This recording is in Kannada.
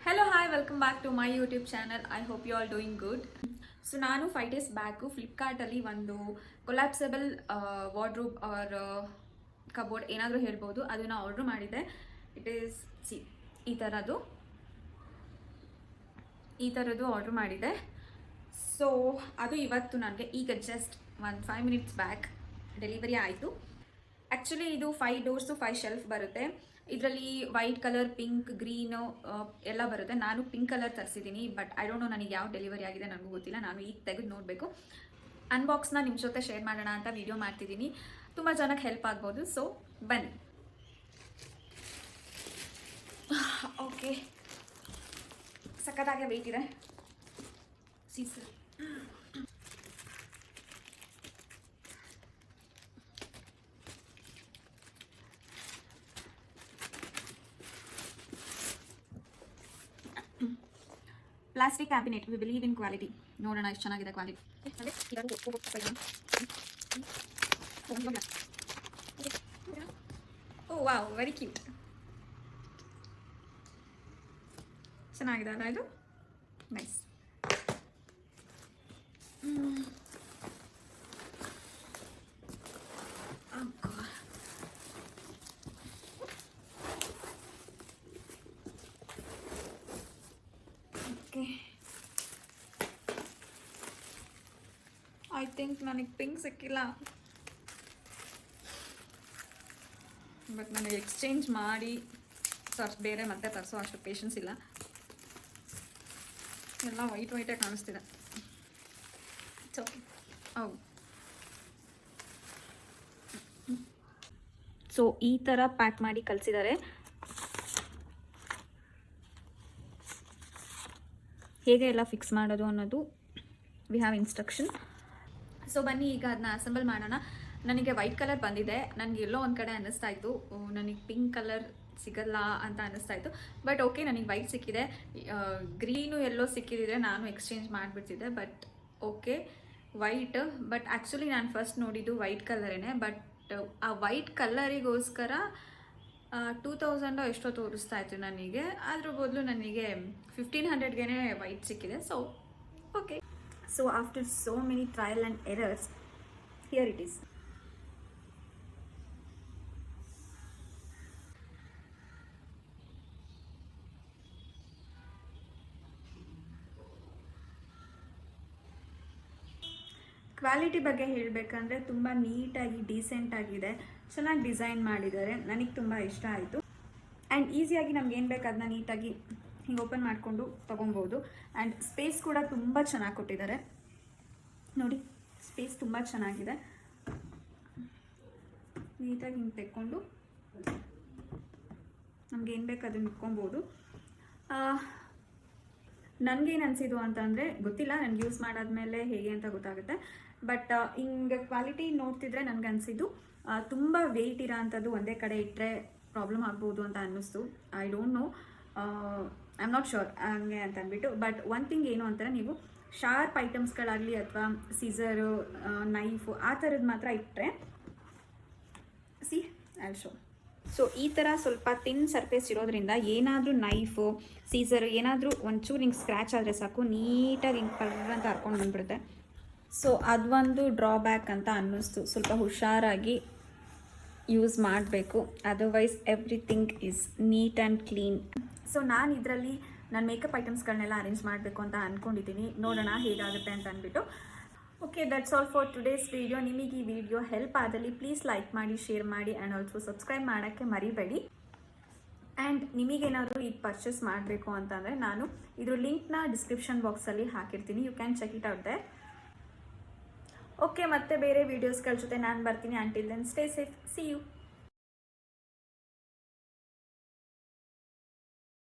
Hello, hi, welcome back to my YouTube channel. I hope you all doing good. So ನಾನು 5 days ಬ್ಯಾಕು ಫ್ಲಿಪ್ಕಾರ್ಟಲ್ಲಿ ಒಂದು ಕೊಲಾಪ್ಸಬಲ್ ವಾರ್ಡ್ರೋಬ್ ಆರ್ ಕಬೋರ್ಡ್ ಏನಾದರೂ ಹೇಳ್ಬೋದು, ಅದನ್ನು ಆರ್ಡ್ರ್ ಮಾಡಿದ್ದೆ. ಇಟ್ ಈಸ್ ಈ ಥರದ್ದು ಆರ್ಡ್ರ್ ಮಾಡಿದ್ದೆ. ಸೊ ಅದು ಇವತ್ತು ನನಗೆ ಈಗ ಜಸ್ಟ್ 5 minutes ಬ್ಯಾಕ್ ಡೆಲಿವರಿ ಆಯಿತು. ಆ್ಯಕ್ಚುಲಿ ಇದು 5 doors 5 shelf ಬರುತ್ತೆ. ಇದರಲ್ಲಿ ವೈಟ್ ಕಲರ್, ಪಿಂಕ್, ಗ್ರೀನು ಎಲ್ಲ ಬರುತ್ತೆ. ನಾನು ಪಿಂಕ್ ಕಲರ್ ತರಿಸಿದ್ದೀನಿ, ಬಟ್ ಐ ಡೋಂಟ್ ನೋ ನನಗೆ ಯಾವ ಡೆಲಿವರಿ ಆಗಿದೆ ನನಗೂ ಗೊತ್ತಿಲ್ಲ. ನಾನು ಈಗ ತೆಗೆದು ನೋಡಬೇಕು. ಅನ್ಬಾಕ್ಸ್ನ ನಿಮ್ಮ ಜೊತೆ ಶೇರ್ ಮಾಡೋಣ ಅಂತ ವಿಡಿಯೋ ಮಾಡ್ತಿದ್ದೀನಿ. ತುಂಬ ಜನಕ್ಕೆ ಹೆಲ್ಪ್ ಆಗ್ಬೋದು. ಸೊ ಬನ್ನಿ. ಓಕೆ, ಸಖತ್ತಾಗೆ ವೆಯ್ಟ್ ಇದೆ. Caesar plastic cabinet. We believe in quality. ನೋಡೋಣ ಎಷ್ಟು ಚೆನ್ನಾಗಿದೆ quality. Oh wow, very cute. ಚೆನ್ನಾಗಿದೆ ಅಲ್ಲ ಇದು? ನೈಸ್. ಐ ಥಿಂಕ್ ನನಗೆ ಪಿಂಕ್ ಸಿಕ್ಕಿಲ್ಲ, ಬಟ್ ನನಗೆ ಎಕ್ಸ್ಚೇಂಜ್ ಮಾಡಿ ಬೇರೆ ಮತ್ತೆ ತರಿಸೋ ಅಷ್ಟು ಪೇಷನ್ಸ್ ಇಲ್ಲ. ಎಲ್ಲ ವೈಟೇ ಕಾಣಿಸ್ತಿದೆ. ಸೊ ಈ ಥರ ಪ್ಯಾಕ್ ಮಾಡಿ ಕಳಿಸಿದ್ದಾರೆ. ಹೇಗೆ ಎಲ್ಲ ಫಿಕ್ಸ್ ಮಾಡೋದು ಅನ್ನೋದು ವಿ ಹ್ಯಾವ್ ಇನ್ಸ್ಟ್ರಕ್ಷನ್. ಸೊ ಬನ್ನಿ ಈಗ ಅದನ್ನ ಅಸೆಂಬಲ್ ಮಾಡೋಣ. ನನಗೆ ವೈಟ್ ಕಲರ್ ಬಂದಿದೆ. ನನಗೆ ಎಲ್ಲೋ ಒಂದು ಕಡೆ ಅನ್ನಿಸ್ತಾ ಇತ್ತು ನನಗೆ ಪಿಂಕ್ ಕಲರ್ ಸಿಗಲ್ಲ ಅಂತ ಅನ್ನಿಸ್ತಾ ಇತ್ತು. ಬಟ್ ಓಕೆ, ನನಗೆ ವೈಟ್ ಸಿಕ್ಕಿದೆ. ಗ್ರೀನು ಎಲ್ಲೋ ಸಿಕ್ಕಿದ್ರೆ ನಾನು ಎಕ್ಸ್ಚೇಂಜ್ ಮಾಡಿಬಿಡ್ತಿದ್ದೆ. But okay, white. But actually ನಾನು ಫಸ್ಟ್ ನೋಡಿದ್ದು ವೈಟ್ ಕಲರೇನೆ. ಬಟ್ ಆ ವೈಟ್ ಕಲರಿಗೋಸ್ಕರ 2000 ಎಷ್ಟೋ ತೋರಿಸ್ತಾ ಇತ್ತು ನನಗೆ. ಅದ್ರ ಬದಲು ನನಗೆ 1500ಗೆ ವೈಟ್ ಸಿಕ್ಕಿದೆ. So okay. So after so many trial and errors, here it is. Quality ಬಗ್ಗೆ ಹೇಳಬೇಕಂದ್ರೆ ತುಂಬ ನೀಟಾಗಿ ಡೀಸೆಂಟ್ ಆಗಿದೆ. ಚೆನ್ನಾಗಿ ಡಿಸೈನ್ ಮಾಡಿದ್ದಾರೆ. ನನಗೆ ತುಂಬ ಇಷ್ಟ ಆಯಿತು. ಆ್ಯಂಡ್ ಈಸಿಯಾಗಿ ನಮ್ಗೆ ಏನು ಬೇಕು ಅದನ್ನ ನೀಟಾಗಿ ಹಿಂಗೆ ಓಪನ್ ಮಾಡಿಕೊಂಡು ತೊಗೊಬೋದು. ಆ್ಯಂಡ್ ಸ್ಪೇಸ್ ಕೂಡ ತುಂಬ ಚೆನ್ನಾಗಿ ಕೊಟ್ಟಿದ್ದಾರೆ. ನೋಡಿ, ಸ್ಪೇಸ್ ತುಂಬ ಚೆನ್ನಾಗಿದೆ. ನೀಟಾಗಿ ಹಿಂಗೆ ತೆಕ್ಕೊಂಡು ನಮ್ಗೆ ಏನು ಬೇಕು ಅದನ್ನು ಇಟ್ಕೊಬೋದು. ನನಗೇನು ಅನಿಸಿದ್ದು ಅಂತಂದರೆ ಗೊತ್ತಿಲ್ಲ, ನನಗೆ ಯೂಸ್ ಮಾಡಾದ್ಮೇಲೆ ಹೇಗೆ ಅಂತ ಗೊತ್ತಾಗುತ್ತೆ. ಬಟ್ ಹಿಂಗೆ ಕ್ವಾಲಿಟಿ ನೋಡ್ತಿದ್ರೆ ನನಗೆ ಅನಿಸಿದ್ದು ತುಂಬ ವೆಯ್ಟ್ ಇರೋ ಅಂಥದ್ದು ಒಂದೇ ಕಡೆ ಇಟ್ಟರೆ ಪ್ರಾಬ್ಲಮ್ ಆಗ್ಬೋದು ಅಂತ ಅನ್ನಿಸ್ತು. I don't no, I am not sure ಹಂಗೆ ಅಂತ ಅಂದ್ಬಿಟ್ಟು. ಬಟ್ ಒನ್ ಥಿಂಗ್ ಏನು ಅಂತಾರೆ, ನೀವು ಶಾರ್ಪ್ ಐಟಮ್ಸ್ಗಳಾಗಲಿ ಅಥವಾ ಸೀಸರು, ನೈಫು ಆ ಥರದ್ದು ಮಾತ್ರ ಇಟ್ಟರೆ ಐಲ್ ಶೋ. ಸೊ ಈ ಥರ ಸ್ವಲ್ಪ ತಿನ್ ಸರ್ಫೇಸ್ ಇರೋದ್ರಿಂದ ಏನಾದರೂ ನೈಫು, ಸೀಸರು ಏನಾದರೂ ಒಂಚೂರು ಹಿಂಗೆ ಸ್ಕ್ರ್ಯಾಚ್ ಆದರೆ ಸಾಕು, ನೀಟಾಗಿ ಹಿಂಗೆ ಕಲರ್ ಅಂತ ಹರ್ಕೊಂಡು ಬಂದುಬಿಡುತ್ತೆ. ಸೊ ಅದೊಂದು ಡ್ರಾಬ್ಯಾಕ್ ಅಂತ ಅನ್ನಿಸ್ತು. ಸ್ವಲ್ಪ ಹುಷಾರಾಗಿ ಯೂಸ್ ಮಾಡಬೇಕು, otherwise everything is neat and clean. So ನಾನು ಇದರಲ್ಲಿ ನಾನು ಮೇಕಪ್ ಐಟಮ್ಸ್ಗಳನ್ನೆಲ್ಲ ಅರೇಂಜ್ ಮಾಡಬೇಕು ಅಂತ ಅಂದ್ಕೊಂಡಿದ್ದೀನಿ. ನೋಡೋಣ ಹೇಗಾಗುತ್ತೆ ಅಂತ ಅಂದ್ಬಿಟ್ಟು. Okay, that's all for today's video. ನಿಮಗೆ ಈ ವಿಡಿಯೋ ಹೆಲ್ಪ್ ಆದಲ್ಲಿ ಪ್ಲೀಸ್ ಲೈಕ್ ಮಾಡಿ, ಶೇರ್ ಮಾಡಿ ಆ್ಯಂಡ್ ಆಲ್ಸೋ ಸಬ್ಸ್ಕ್ರೈಬ್ ಮಾಡೋಕ್ಕೆ ಮರಿಬೇಡಿ. ಆ್ಯಂಡ್ ನಿಮಗೇನಾದರೂ ಈಗ ಪರ್ಚೇಸ್ ಮಾಡಬೇಕು ಅಂತಂದರೆ ನಾನು ಇದ್ರ ಲಿಂಕ್ನ ಡಿಸ್ಕ್ರಿಪ್ಷನ್ ಬಾಕ್ಸಲ್ಲಿ ಹಾಕಿರ್ತೀನಿ. You can check it out there. Okay, ಮತ್ತೆ ಬೇರೆ ವೀಡಿಯೋಸ್ಗಳ ಜೊತೆ ನಾನು ಬರ್ತೀನಿ. Until then stay safe. See you.